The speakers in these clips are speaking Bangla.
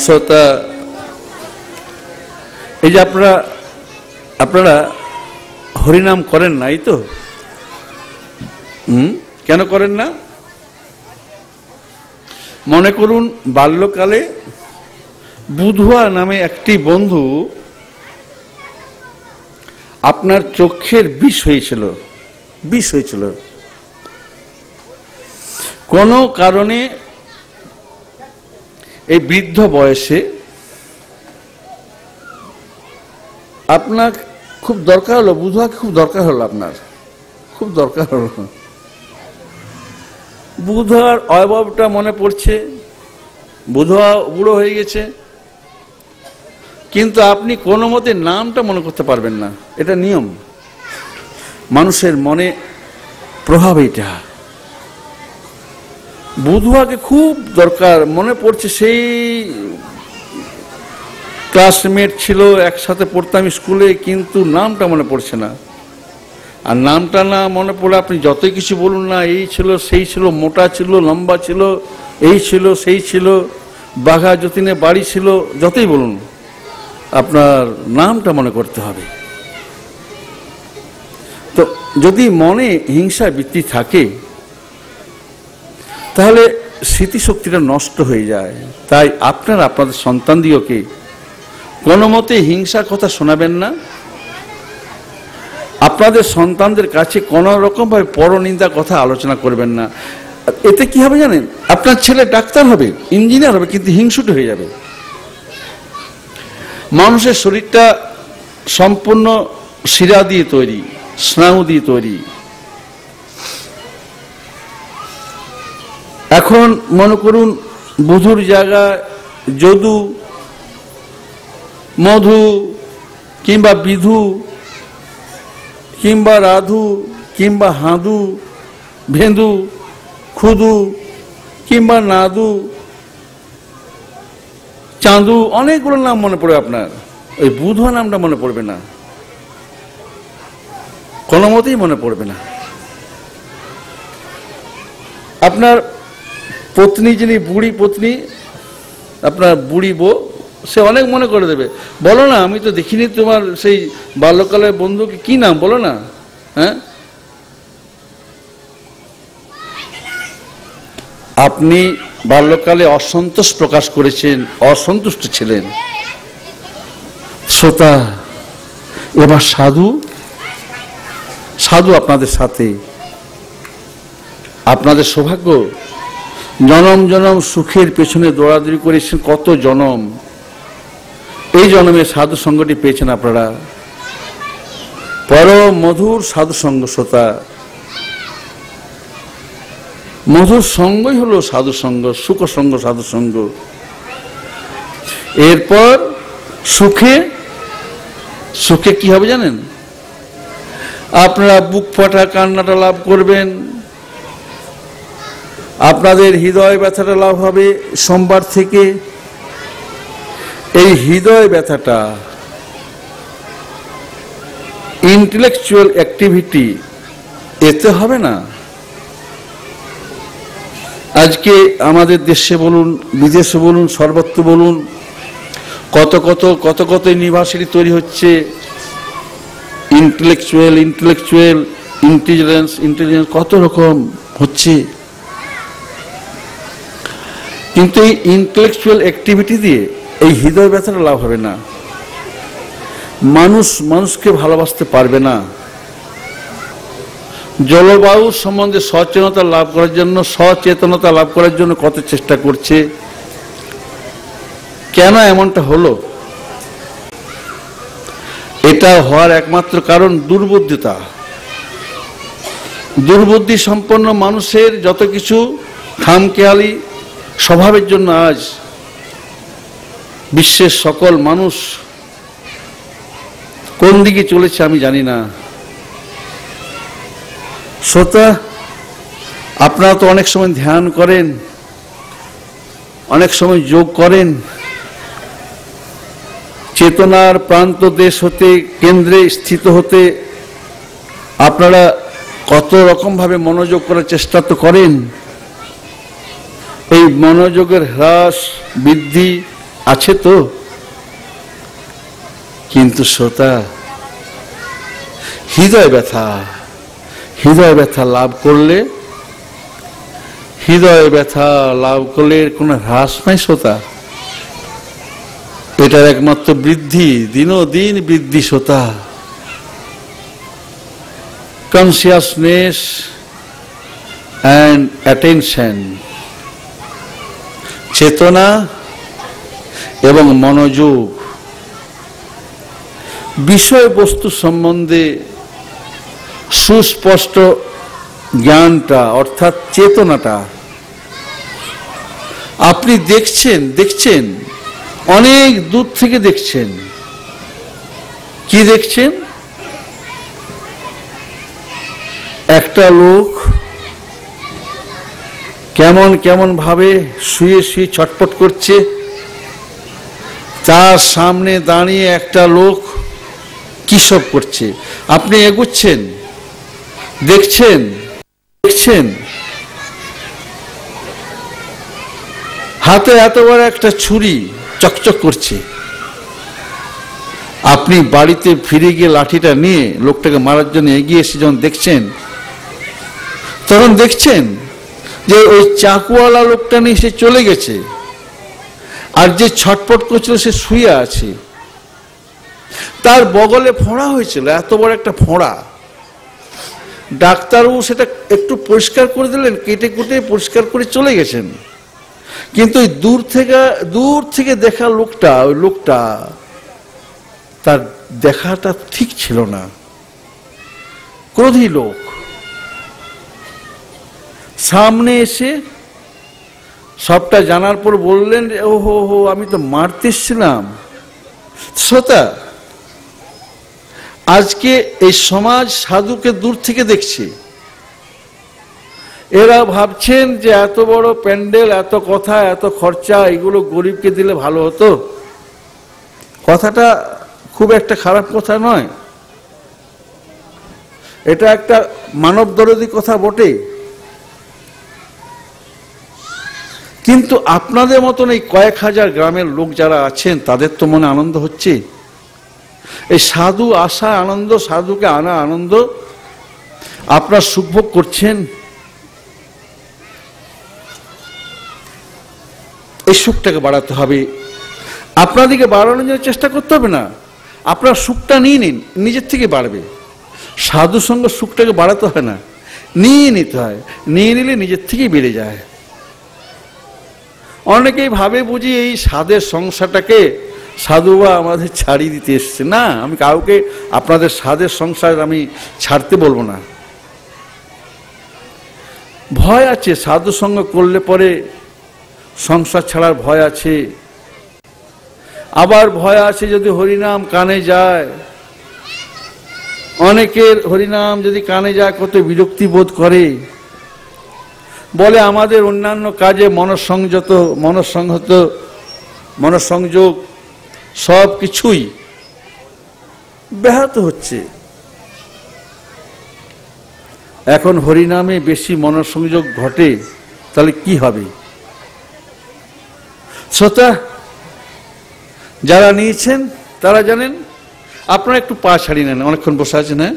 শ্রোতা, এই যে আপনারা হরিনাম করেন না, এই তো? কেন করেন না? মনে করুন বাল্যকালে বুধুয়া নামে একটি বন্ধু আপনার চোখের বিষ হয়েছিল কোনো কারণে। এই বৃদ্ধ বয়সে আপনার খুব দরকার হলো, বুধুয়াকে খুব দরকার হলো, আপনার খুব দরকার হলো। বুধুয়ার অয়বটা মনে পড়ছে, বুধুয়া বুড়ো হয়ে গেছে, কিন্তু আপনি কোনো মতে নামটা মনে করতে পারবেন না। এটা নিয়ম, মানুষের মনে প্রভাব। এটা বুধুয়াকে খুব দরকার, মনে পড়ছে, সেই ক্লাসমেট ছিল, একসাথে পড়তাম স্কুলে, কিন্তু নামটা মনে পড়ছে না। আর নামটা না মনে পড়ে আপনি যতই কিছু বলুন না, এই ছিল সেই ছিল, মোটা ছিল লম্বা ছিল, এই ছিল সেই ছিল, বাঘা যতীনে বাড়ি ছিল, যতই বলুন আপনার নামটা মনে করতে হবে। তো যদি মনে হিংসা বৃত্তি থাকে তাহলে স্মৃতিশক্তিটা নষ্ট হয়ে যায়। তাই আপনারা আপনাদের সন্তানদিওকে কোনো মতে হিংসার কথা শোনাবেন না। আপনাদের সন্তানদের কাছে কোনো রকমভাবে পরনিন্দা কথা আলোচনা করবেন না। এতে কি হবে জানেন? আপনার ছেলে ডাক্তার হবে, ইঞ্জিনিয়ার হবে, কিন্তু হিংসুটে হয়ে যাবে। মানুষের শরীরটা সম্পূর্ণ শিরা দিয়ে তৈরি, স্নায়ু দিয়ে তৈরি। এখন মনে করুন বুধুর জায়গায় যদু, মধু কিংবা বিধু কিংবা রাধু কিংবা হাঁদু, ভেন্দু, খুদু কিংবা নাদু, চাঁদু, অনেকগুলো নাম মনে পড়ে আপনার, ওই বুধুয়া নামটা মনে পড়বে না, কোনো মতেই মনে পড়বে না। আপনার পত্নী, যিনি বুড়ি পত্নী, আপনার বুড়ি বউ, সে অনেক মনে করে দেবে। বলো না, আমি তো দেখিনি তোমার সেই বাল্যকালের বন্ধুকে, কি নাম বলো না। হ্যাঁ, আপনি বাল্যকালে অসন্তোষ প্রকাশ করেছেন, অসন্তুষ্ট ছিলেন। শ্রোতা, এবার সাধু আপনাদের সাথে, আপনাদের সৌভাগ্য। জনম জনম সুখের পেছনে দৌড়াদৌড়ি করেছেন, কত জনম, এই জন্মে সাধু সঙ্গটি পেয়েছেন আপনারা। পরম মধুর সাধু সঙ্গ। শ্রোতা, মধুর সঙ্গই হলো সাধু সঙ্গ, সুখ সঙ্গ সাধু সঙ্গ। এরপর সুখে কি হবে জানেন? আপনারা বুক ফাটা কান্নাটা লাভ করবেন, আপনাদের হৃদয় ব্যথাটা লাভ হবে সোমবার থেকে। এই হৃদয় ব্যথাটা ইন্টেলেকচুয়াল অ্যাক্টিভিটি এতে হবে না। আজকে আমাদের দেশে বলুন, বিদেশে বলুন, সর্বত্র বলুন, কত ইউনিভার্সিটি তৈরি হচ্ছে, ইন্টেলেকচুয়াল ইন্টেলিজেন্স কত রকম হচ্ছে। কিন্তু এই ইন্টেলেকচুয়াল অ্যাক্টিভিটি দিয়ে এই হৃদয় ব্যথাটা লাভ হবে না। মানুষকে ভালোবাসতে পারবে না। জলবায়ু সম্বন্ধে সচেতনতা লাভ করার জন্য কত চেষ্টা করছে। কেন এমনটা হলো? এটা হওয়ার একমাত্র কারণ দুর্বুদ্ধি সম্পন্ন মানুষের যত কিছু খামখেয়ালি স্বভাবের জন্য আজ বিশ্বের সকল মানুষ কোন দিকে চলেছে আমি জানি না। শ্রোতা, আপনারা তো অনেক সময় ধ্যান করেন, অনেক সময় যোগ করেন, চেতনার প্রান্ত দেশ হতে, কেন্দ্রে স্থিত হতে আপনারা কত রকম ভাবে মনোযোগ করার চেষ্টা তো করেন। এই মনোযোগের হ্রাস বৃদ্ধি আছে তো? কিন্তু শ্রোতা, হৃদয় ব্যথা লাভ করলে, হৃদয় ব্যথা লাভ করলে কোনো হ্রাস নাই শ্রোতা, এটার একমাত্র বৃদ্ধি, দিন বৃদ্ধি শ্রোতা। কনসিয়াসনেস অ্যান্ড অ্যাটেনশন, চেতনা এবং মনোযোগ, বিষয়বস্তু সম্বন্ধে সুস্পষ্ট জ্ঞানটা অর্থাৎ চেতনাটা। আপনি দেখছেন অনেক দূর থেকে দেখছেন। কি দেখছেন? একটা লোক কেমন ভাবে শুয়ে ছটপট করছে, তার সামনে দাঁড়িয়ে একটা লোক কি সব করছে। আপনি এগুচ্ছেন, দেখছেন, হাতে এত বড় একটা ছুরি চকচক করছে। আপনি বাড়িতে ফিরে গিয়ে লাঠিটা নিয়ে লোকটাকে মারার জন্য এগিয়ে এসে যখন দেখছেন, তখন দেখছেন যে ওই চাকুওয়ালা লোকটা নিয়ে সে চলে গেছে, আর যে ছটপট করছিল সে শুয়ে আছে। তার বগলে ফোঁড়া হয়েছিল, এত বড় একটা ফোঁড়া। ডাক্তারবাবু সেটা একটু পরিষ্কার করে দিলেন, কেটে কুটে পরিষ্কার করে চলে গেছেন। কিন্তু ওই দূর থেকে দেখা লোকটা, ওই লোকটা তার দেখাটা ঠিক ছিল না, ক্রোধী লোক। সামনে এসে সবটা জানার পর বললেন, ওহো আমি তো মারতে এসেছিলাম। শ্রোতা, আজকে এই সমাজ সাধুকে দূর থেকে দেখছে। এরা ভাবছেন যে এত বড় প্যান্ডেল, এত কথা, এত খরচা, এগুলো গরিবকে দিলে ভালো হতো। কথাটা খুব একটা খারাপ কথা নয়, এটা একটা মানব দরদী কথা বটে। কিন্তু আপনাদের মতন এই কয়েক হাজার গ্রামের লোক যারা আছেন, তাদের তো মনে আনন্দ হচ্ছে। এই সাধু আসা আনন্দ, সাধুকে আনা আনন্দ, আপনারা সুখভোগ করছেন। এই সুখটাকে বাড়াতে হবে, আপনাদেরকে বাড়ানোর জন্য চেষ্টা করতে হবে না। আপনার সুখটা নিয়ে নিন, নিজের থেকে বাড়বে। সাধু সঙ্গ সুখটাকে বাড়াতে হয় না, নিয়ে নিতে হয়। নিয়ে নিলে নিজের থেকেই বেড়ে যায়। অনেকেই ভাবে বুঝি এই সাধের সংসারটাকে সাধুবা আমাদের ছাড়িয়ে দিতে এসছে। না, আমি কাউকে আপনাদের সাধের সংসার আমি ছাড়তে বলবো না। ভয় আছে, সাধু সঙ্গ করলে পরে সংসার ছাড়ার ভয় আছে। আবার ভয় আছে যদি হরিনাম কানে যায়। অনেকের হরিনাম যদি কানে যায় কত বিরক্তি বোধ করে, বলে আমাদের অন্যান্য কাজে মনঃসংযোগ সব কিছুই ব্যাহত হচ্ছে। এখন হরিনামে বেশি মনঃসংযোগ ঘটে, তাহলে কি হবে? শ্রোতা, যারা নিয়েছেন তারা জানেন। আপনারা একটু পা ছাড়িয়ে নেন, অনেকক্ষণ বসে আছেন। হ্যাঁ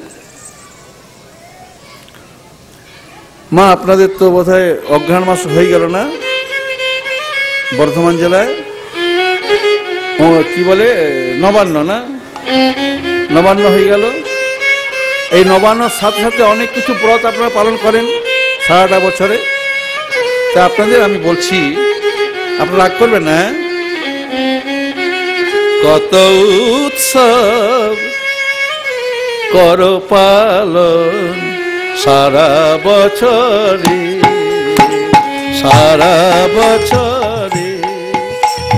মা, আপনাদের তো বোধহয় অঘ্রাণ মাস হয়ে গেল না বর্ধমান জেলায়? ও কি বলে, নবান্ন না? নবান্ন হয়ে গেল। এই নবান্নর সাথে সাথে অনেক কিছু ব্রত আপনারা পালন করেন সারাটা বছরে। তা আপনাদের আমি বলছি, আপনারা রাগ করবেন না। কত উৎসব কর পালন সারা বছরে,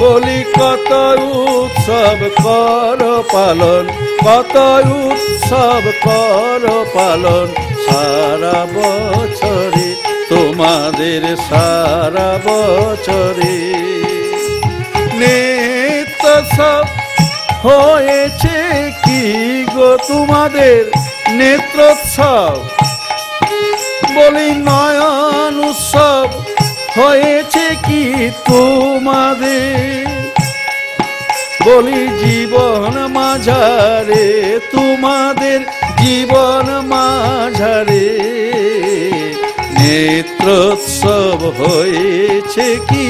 বলি কত উৎসব কর পালন, কত উৎসব কর পালন সারা বছরে, তোমাদের সারা বছরে। নিত্য সব হয়েছে কি গো তোমাদের নেত্রোৎসব, বলি নয়ন উৎসব হয়েছে কি তোমাদের, বলি জীবন মাঝারে, তোমাদের জীবন মাঝারে নেত্রোৎসব হয়েছে কি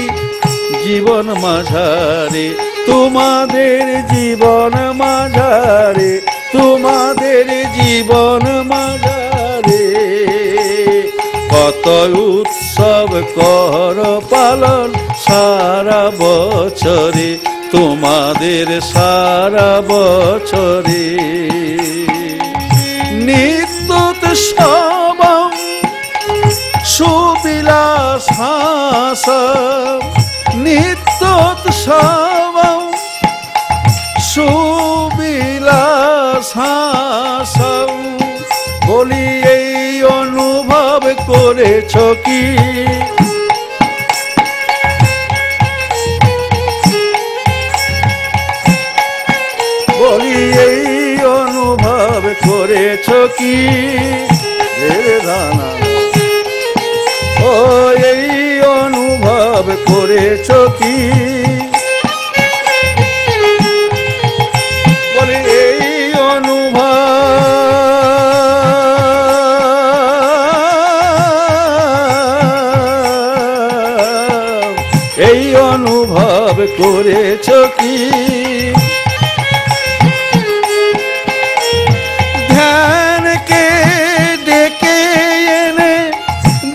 জীবন মাঝারে, তোমাদের জীবন মাঝারে, তোমাদের জীবন মাঝারে কত উৎসব কর পালন সারা বছরে, তোমাদের সারা বছরে নিত্যোৎসব সুবিলাস হাসব, নিত্যোৎসব সুবিলাস হাসব বলি এই অনুভব করেছ কি, বলি এই অনুভব করেছ কি ও এই অনুভব করেছ কি, বলি এই অনুভব করেছ কি, ধ্যানকে ডেকে এনে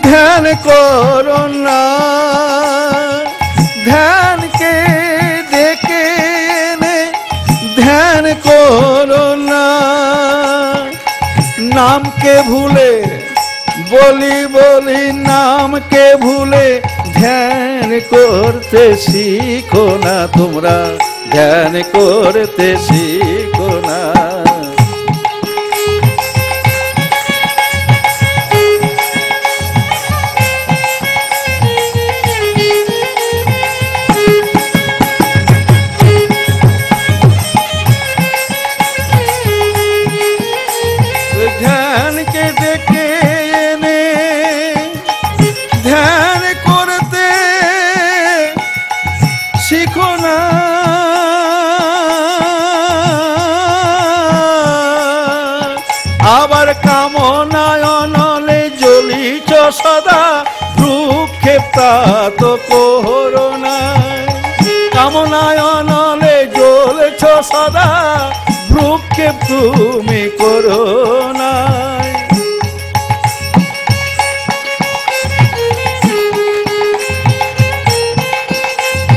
ধ্যান করো না, ধ্যানকে ডেকে এনে ধ্যান করো না, নামকে ভুলে বলি বলি নামকে ভুলে ধ্যান করতে শিখো না, তোমরা ধ্যান করতে শিখো না। ধ্যানকে ডেকে এনে ধ্যান করতে শিখো না, আবার কামনায় অনলে জ্বলিছ সদা, ভ্রুক্ষেপ তো করো না, কামনায় অনলে জ্বলেছ সদা, ভ্রুক্ষেপ তুমি করো না,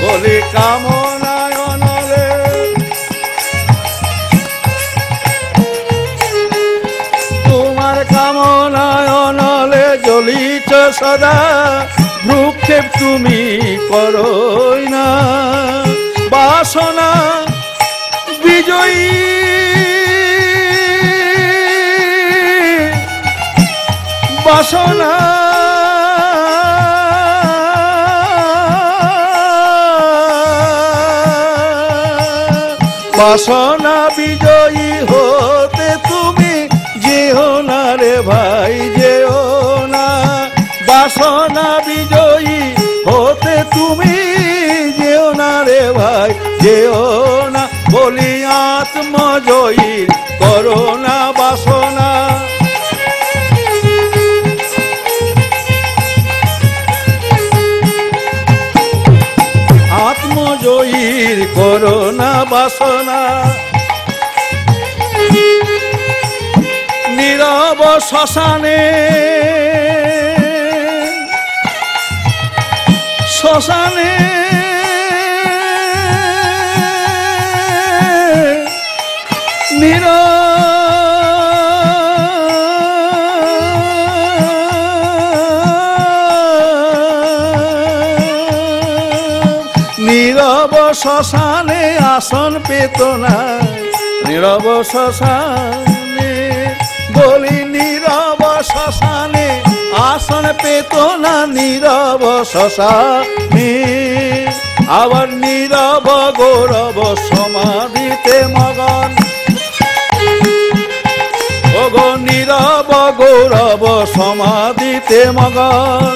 বলি কামনায় অনলে তোমার কামনায় অনলে জ্বলিছ সদা, ভ্রুক্ষেপ তুমি করোই না, বাসনা বিজয়ী বাসনা বাসনা বিজয়ী হতে তুমি যেও না রে ভাই, যেও না, বাসনা বিজয়ী হতে তুমি যেও না রে ভাই, যেও না, বলি আত্মজয়ী করো না বাসনা, আত্মজয়ীর করো না বাসনা, নীরব শ্মশানে শ্মশানে নীরব শ্মশানে আসন পেত না, নীরব শ্মশানে বলি নীরব শ্মশানে আসন পেত না, নীরব শ্মশানে আবার নীরব গৌরব সমাধিতে মগন, ওগো নীরব গৌরব সমাধিতে মগন,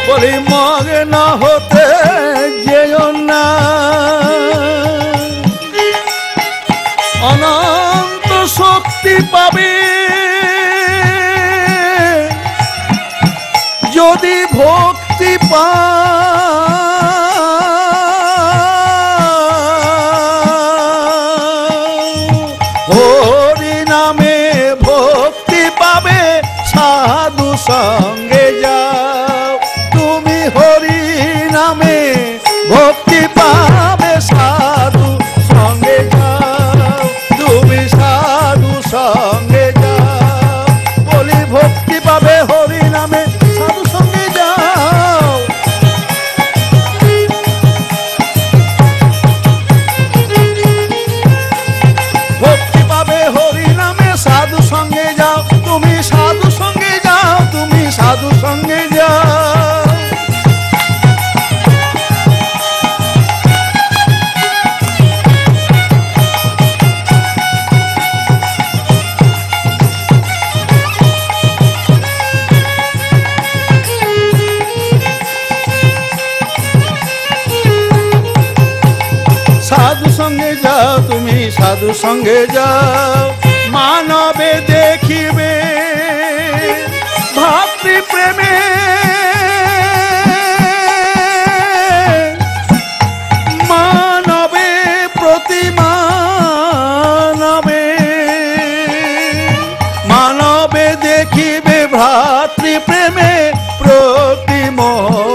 বলি মগ্ন হতে যেও না, নামে ভক্তি পাবে সাধু সঙ্গে যাও তুমি সাধু সঙ্গে যাও বলি ভক্তি পাবে হরি নামে সাধু সঙ্গে যাও ভক্তি পাবে হরি নামে সাধু সঙ্গে যাও তুমি সাধু সঙ্গে যাও তুমি সাধু সঙ্গে যাও সাধু সঙ্গে যাও তুমি সাধু সঙ্গে যাও মানবে দেখিবে ভাতৃ প্রেমে মানবে প্রতিমানবে মানবে দেখিবে ভ্রাতৃ প্রেমে প্রতিমোৎসবে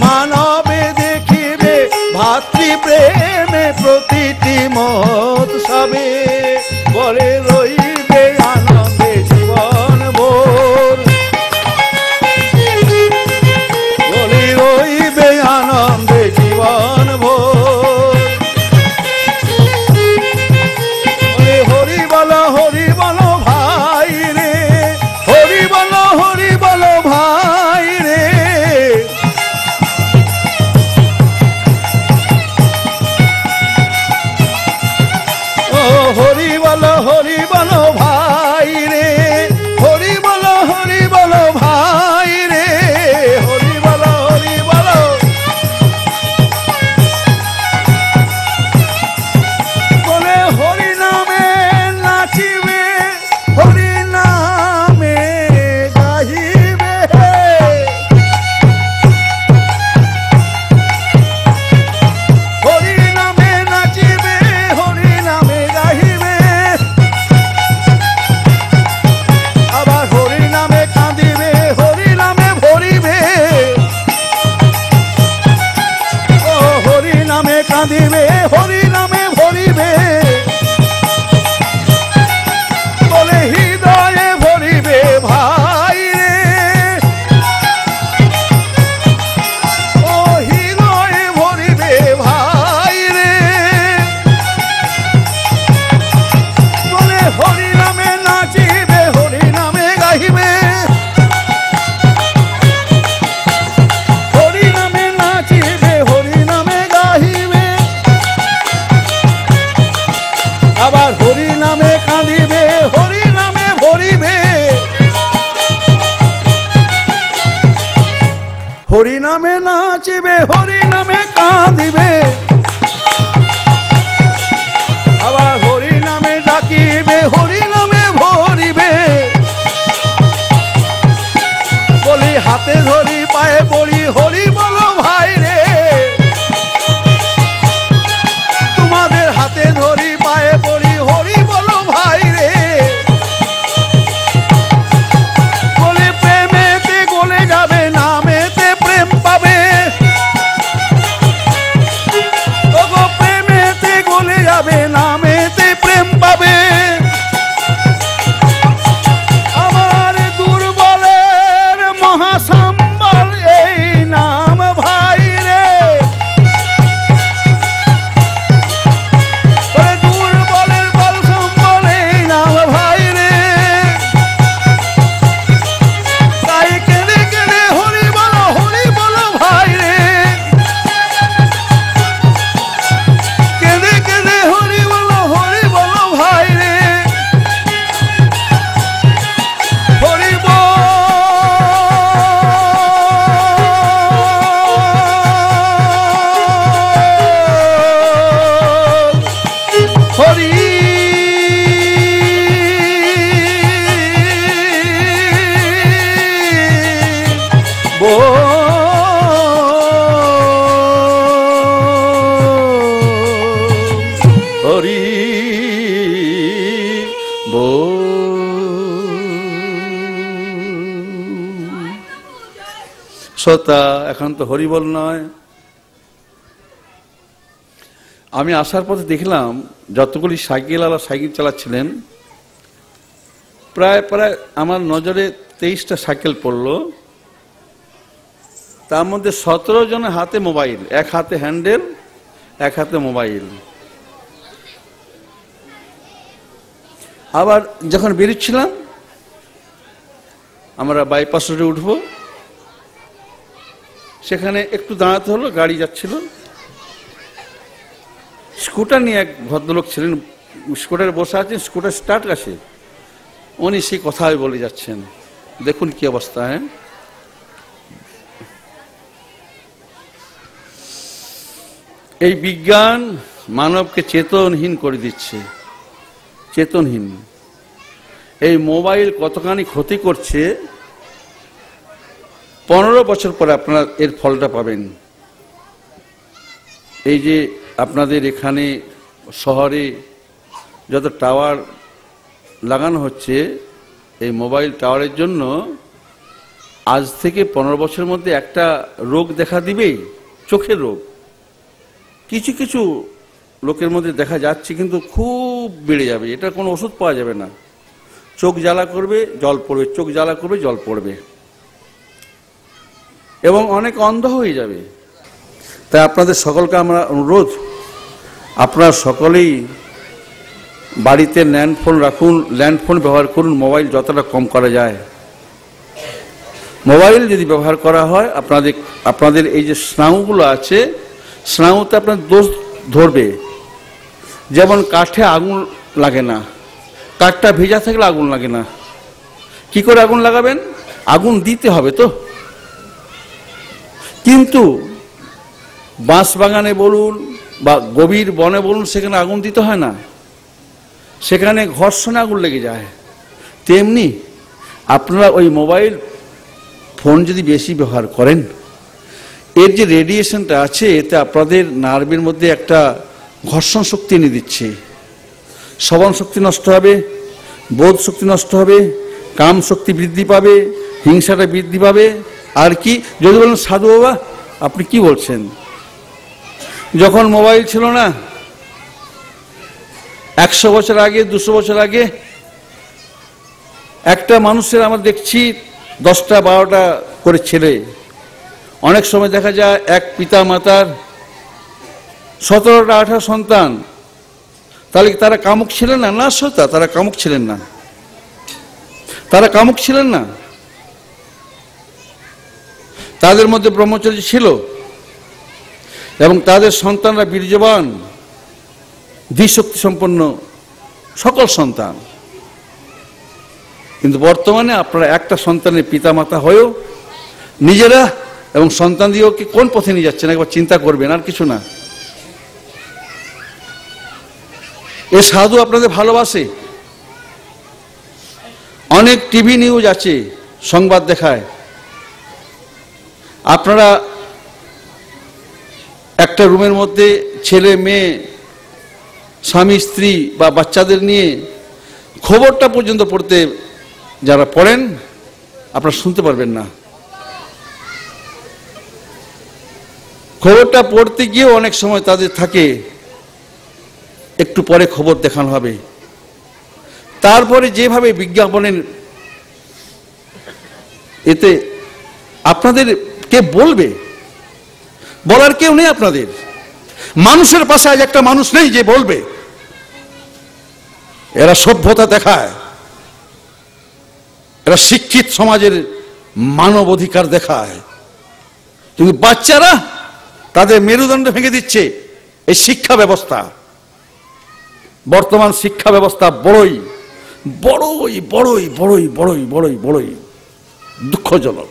মানবে দেখিবে ভাতৃ প্রেমে প্রতিটি মহোৎসবে বলে রইবে আনন্দে জীবন ভোর বলে রইবে আনন্দে জীবন ভোর বলে হরি বলো ভাই রে হরি বলো ভাই রে হরি বলো ভাই রে হরি বলো ভাই রে হরি বলো বলে হরি নামে নাচিবে হরি নামে গাহিবে হরি নামে নাচিবে হরি নামে গাহিবে আবার হরি নামে কাঁদিবে হরি নামে ভরিবে ও হরি নামে কাঁদিবে হরি নামে ভরিবে বলে হৃদয়ে ভরিবে ভাই রে ও হৃদয়ে ভরিবে ভাই রে বলে হরি নামে নাচিবে হরি নামে গাহিবে হরি নামে নাচিবে হরি নামে গাহিবে আবার হরি নামে কাঁদিবে হরি নামে ভরিবে হরি নামে নাচিবে হরি নামে কাঁদিবে আবার হরি নামে ডাকিবে হরি নামে ভরিবে বলি হাতে ধরি পায়ে পড়ি হরি বলো ভাই রে তোমাদের হাতে ধরি পায়ে পড়ি হরি বলো ভাই রে বলে প্রেমেতে গলে যাবে নামেতে প্রেম পাবে শ্রোতা, এখন তো হরিবল নয়। আমি আসার পথে দেখলাম যতগুলি সাইকেলওয়ালা সাইকেল চালাচ্ছিলেন, প্রায় প্রায় আমার নজরে 23টা সাইকেল পড়ল। তার মধ্যে 17 জনের হাতে মোবাইল, এক হাতে হ্যান্ডেল, এক হাতে মোবাইল। আবার যখন বেরোচ্ছিলাম, আমরা বাইপাস রোডে উঠবো, সেখানে একটু দাঁড়াতে হলো, গাড়ি যাচ্ছিল। স্কুটার নিয়ে এক ভদ্রলোক ছিলেন, স্কুটারে বসে আছেন, স্কুটার স্টার্ট আছে, উনি সেই কথাই বলে যাচ্ছেন। দেখুন কি অবস্থা। হ্যাঁ, এই বিজ্ঞান মানবকে চেতনহীন করে দিচ্ছে, চেতনহীন। এই মোবাইল কতখানি ক্ষতি করছে, 15 বছর পরে আপনারা এর ফলটা পাবেন। এই যে আপনাদের এখানে শহরে যত টাওয়ার লাগানো হচ্ছে, এই মোবাইল টাওয়ারের জন্য আজ থেকে 15 বছরের মধ্যে একটা রোগ দেখা দিবেই, চোখের রোগ। কিছু কিছু লোকের মধ্যে দেখা যাচ্ছে, কিন্তু খুব বেড়ে যাবে, এটা কোনো ওষুধ পাওয়া যাবে না। চোখ জ্বালা করবে, জল পড়বে, চোখ জ্বালা করবে, জল পড়বে, এবং অনেক অন্ধ হয়ে যাবে। তাই আপনাদের সকলকে আমরা অনুরোধ, আপনারা সকলেই বাড়িতে ল্যান্ডফোন রাখুন, ল্যান্ডফোন ব্যবহার করুন, মোবাইল যতটা কম করা যায়। মোবাইল যদি ব্যবহার করা হয়, আপনাদের এই যে স্নায়ুগুলো আছে, স্নায়ুতে আপনার দোষ ধরবে। যেমন কাঠে আগুন লাগে না, কাঠটা ভেজা থাকলে আগুন লাগে না। কি করে আগুন লাগাবেন? আগুন দিতে হবে তো। কিন্তু বাঁশ বাগানে বলুন বা গভীর বনে বলুন, সেখানে আগুন দিতে হয় না, সেখানে ঘর্ষণে আগুন লেগে যায়। তেমনি আপনারা ওই মোবাইল ফোন যদি বেশি ব্যবহার করেন, এর যে রেডিয়েশনটা আছে, এতে আপনাদের নার্ভের মধ্যে একটা ঘর্ষণ শক্তি এনে দিচ্ছে। শ্রবণ শক্তি নষ্ট হবে, বোধ শক্তি নষ্ট হবে, কাম শক্তি বৃদ্ধি পাবে, হিংসাটা বৃদ্ধি পাবে। আর কি যদি বলেন, সাধু বাবা আপনি কি বলছেন? যখন মোবাইল ছিল না, 100 বছর আগে, 200 বছর আগে, একটা মানুষের আমরা দেখছি 10টা 12টা করে ছেলে। অনেক সময় দেখা যায় এক পিতা মাতার 17টা 18 সন্তান। তাহলে তারা কামুক ছিলেন না? না শ্রোতা, তারা কামুক ছিলেন না, তারা কামুক ছিলেন না। তাদের মধ্যে ব্রহ্মচর্য ছিল, এবং তাদের সন্তানরা বীর্যবান, ধীশক্তি সম্পন্ন সকল সন্তান। কিন্তু বর্তমানে আপনারা একটা সন্তানের পিতা মাতা হয়েও নিজেরা এবং সন্তান দিয়েও কি কোন পথে নিয়ে যাচ্ছেন, একবার চিন্তা করবেন, আর কিছু না। এ সাধু আপনাদের ভালোবাসে। অনেক টিভি নিউজ আছে, সংবাদ দেখায়। আপনারা একটা রুমের মধ্যে ছেলে মেয়ে, স্বামী স্ত্রী বা বাচ্চাদের নিয়ে খবরটা পর্যন্ত পড়তে যারা পড়েন, আপনারা শুনতে পারবেন না। খবরটা পড়তে গিয়েও অনেক সময় তাদের থাকে একটু পরে খবর দেখানো হবে। তারপরে যেভাবে বিজ্ঞাপনের, এতে আপনাদের কে বলবে? বলার কেউ নেই আপনাদের। মানুষের পাশে আজ একটা মানুষ নেই যে বলবে। এরা সভ্যতা দেখায়, এরা শিক্ষিত সমাজের মানব অধিকার দেখায়, কিন্তু বাচ্চারা তাদের মেরুদণ্ড ভেঙে দিচ্ছে এই শিক্ষা ব্যবস্থা। বর্তমান শিক্ষা ব্যবস্থা বড়ই বড়ই বড়ই বড়ই বড়ই বড়ই বড়ই দুঃখজনক।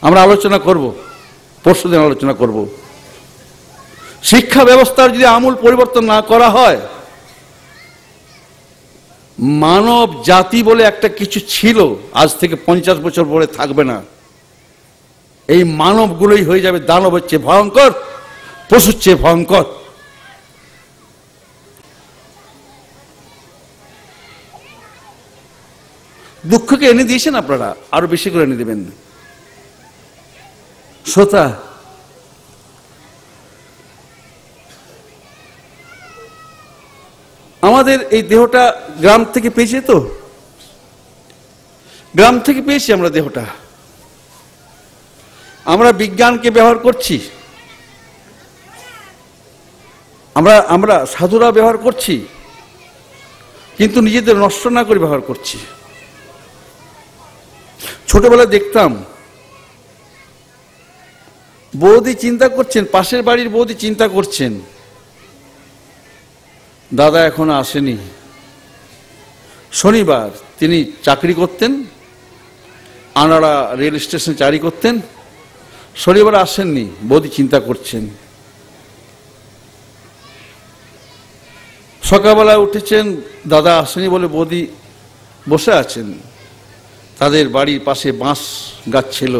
আমরা আলোচনা করব, পরশুদিন আলোচনা করব। শিক্ষা ব্যবস্থার যদি আমূল পরিবর্তন না করা হয়, মানব জাতি বলে একটা কিছু ছিল, আজ থেকে 50 বছর পরে থাকবে না। এই মানবগুলোই হয়ে যাবে দানবের চেয়ে ভয়ঙ্কর, পশুর চেয়ে ভয়ঙ্কর। দুঃখকে এনে দিয়েছেন আপনারা, আরো বেশি করে এনে দেবেন। শ্রোতা, আমাদের এই দেহটা গ্রাম থেকে পেয়েছি, তো গ্রাম থেকে পেয়েছি আমরা দেহটা। আমরা বিজ্ঞানকে ব্যবহার করছি, আমরা সাধুরা ব্যবহার করছি, কিন্তু নিজেদের নষ্ট না করে ব্যবহার করছি। ছোটবেলায় দেখতাম বৌদি চিন্তা করছেন, পাশের বাড়ির বৌদি চিন্তা করছেন, দাদা এখনো আসেনি। শনিবার তিনি চাকরি করতেন, আনাড়া রেল স্টেশনে চাকরি করতেন, শনিবার আসেননি, বৌদি চিন্তা করছেন। সকালবেলা উঠেছেন, দাদা আসেনি বলে বৌদি বসে আছেন। তাদের বাড়ির পাশে বাঁশ গাছ ছিল,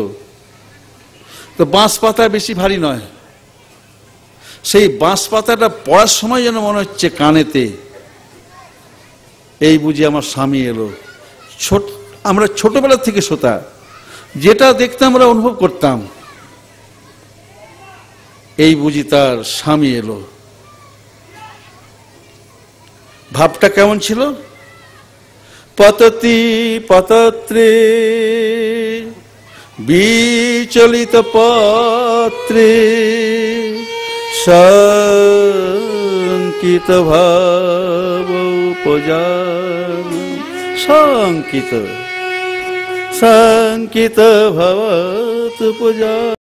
তো বাঁশ পাতা বেশি ভারী নয়, সেই বাঁশ পাতাটা পড়ার সময় যেন মনে হচ্ছে কানেতে, এই বুঝি আমার স্বামী এলো। আমরা ছোটবেলা থেকে শ্রোতা, যেটা দেখতাম আমরা অনুভব করতাম, এই বুঝি তার স্বামী এলো। ভাবটা কেমন ছিল? পততি পতত্রে বিচলিত পত্রে শঙ্কিত ভাব উপজান, শঙ্কিত ভাব উপজান।